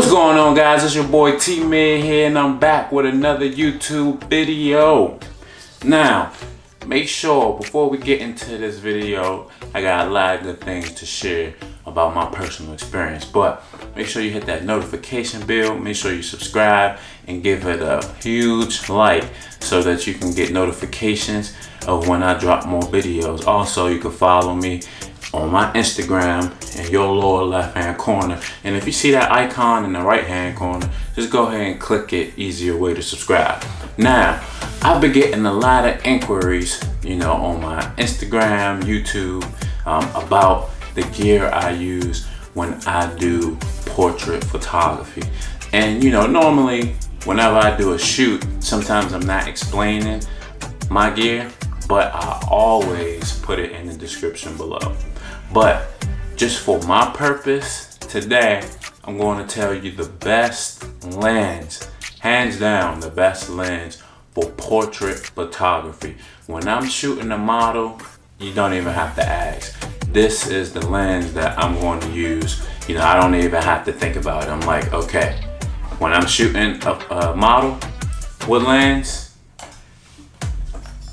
What's going on, guys? It's your boy T-Mid here, and I'm back with another YouTube video. Now, make sure before we get into this video, I got a lot of good things to share about my personal experience, but make sure you hit that notification bell, make sure you subscribe and give it a huge like so that you can get notifications of when I drop more videos. Also, you can follow me on my Instagram in your lower left hand corner, and if you see that icon in the right hand corner, just go ahead and click it. Easier way to subscribe. Now, I've been getting a lot of inquiries, on my Instagram, YouTube, about the gear I use when I do portrait photography. And normally whenever I do a shoot, sometimes I'm not explaining my gear, but I always put it in the description below. But just for my purpose today, I'm going to tell you the best lens, hands down the best lens for portrait photography. When I'm shooting a model, you don't even have to ask. This is the lens that I'm going to use. I don't even have to think about it. I'm like, okay, when I'm shooting a model with lens,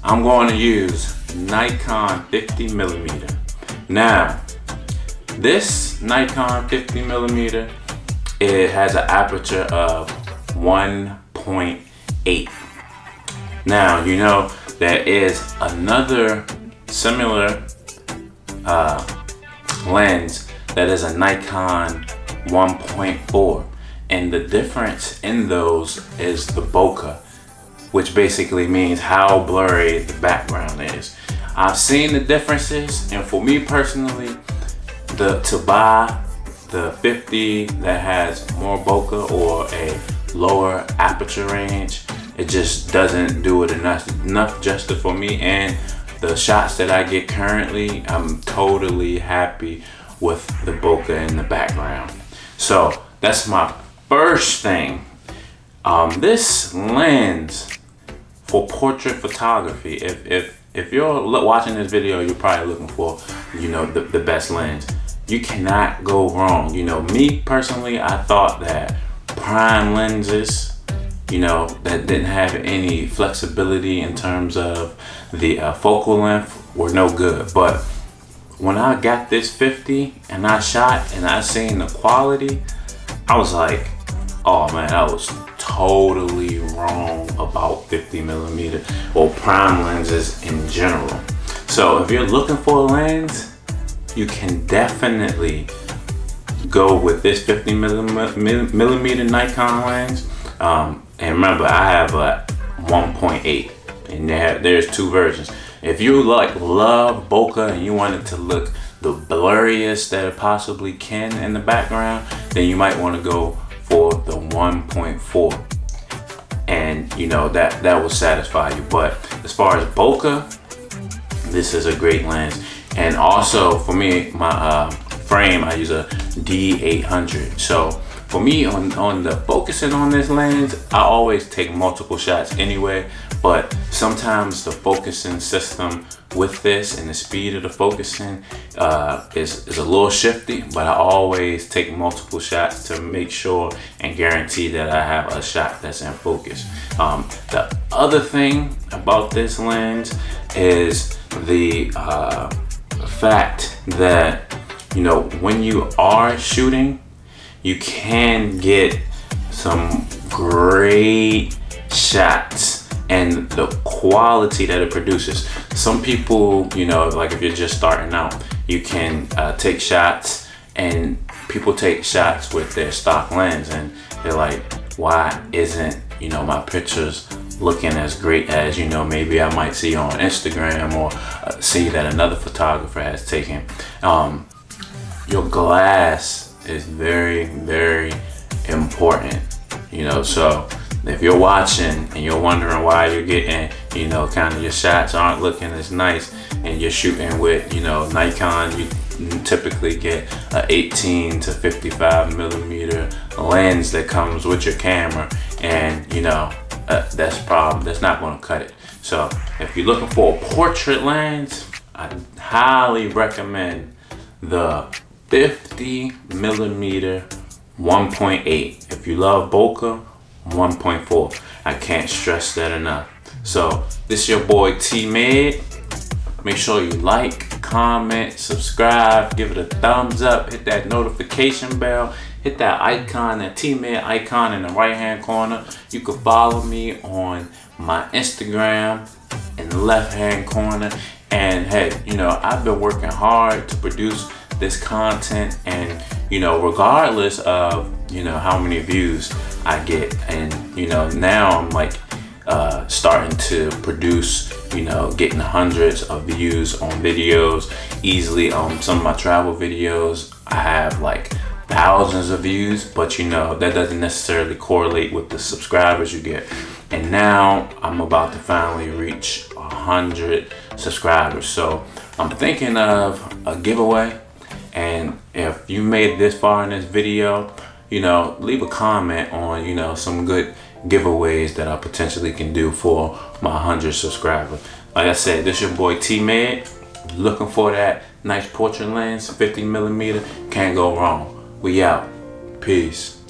I'm going to use Nikon 50mm. Now, this Nikon 50mm, it has an aperture of 1.8. Now, there is another similar lens that is a Nikon 1.4, and the difference in those is the bokeh, which basically means how blurry the background is. I've seen the differences, and for me personally, to buy the 50 that has more bokeh or a lower aperture range, it just doesn't do it enough justice for me. And the shots that I get currently, I'm totally happy with the bokeh in the background. So that's my first thing. This lens for portrait photography, if you're watching this video, you're probably looking for the best lens. You cannot go wrong. Me personally, I thought that prime lenses, that didn't have any flexibility in terms of the focal length, were no good. But when I got this 50 and I shot and I seen the quality, I was like, oh man, I was totally wrong about 50mm or prime lenses in general. So if you're looking for a lens, you can definitely go with this 50mm Nikon lens. And remember, I have a 1.8, and there's two versions. If you love bokeh and you want it to look the blurriest that it possibly can in the background, then you might want to go for the 1.4, and that will satisfy you. But as far as bokeh, this is a great lens. And also for me, my frame, I use a D800. So for me, on the focusing on this lens, I always take multiple shots anyway, but sometimes the focusing system with this and the speed of the focusing is a little shifty, but I always take multiple shots to make sure and guarantee that I have a shot that's in focus. The other thing about this lens is the fact that when you are shooting, you can get some great shots and the quality that it produces. Some people, like if you're just starting out, you can take shots, and people take shots with their stock lens and they're like, why isn't my pictures looking as great as maybe I might see on Instagram or see that another photographer has taken. Your glass is very, very important. So if you're watching and you're wondering why you're getting kind of your shots aren't looking as nice, and you're shooting with Nikon, you typically get a 18 to 55mm lens that comes with your camera, and that's not going to cut it. So if you're looking for a portrait lens, I highly recommend the 50mm 1.8. If you love bokeh, 1.4. I can't stress that enough. So this your boy T-Med. Make sure you like, comment, subscribe, give it a thumbs up, hit that notification bell, hit that icon, that T-Med icon in the right hand corner. You can follow me on my Instagram in the left hand corner. And hey, you know, I've been working hard to produce this content, and you know, regardless of, you know, how many views I get, and you know, now I'm like starting to produce, you know, getting hundreds of views on videos easily. On some of my travel videos I have like thousands of views, but you know, that doesn't necessarily correlate with the subscribers you get. And now I'm about to finally reach 100 subscribers, so I'm thinking of a giveaway. And if you made it this far in this video, you know, leave a comment on, you know, some good giveaways that I potentially can do for my 100 subscribers. Like I said, this your boy T-Med. Looking for that nice portrait lens, 50mm, can't go wrong. We out. Peace.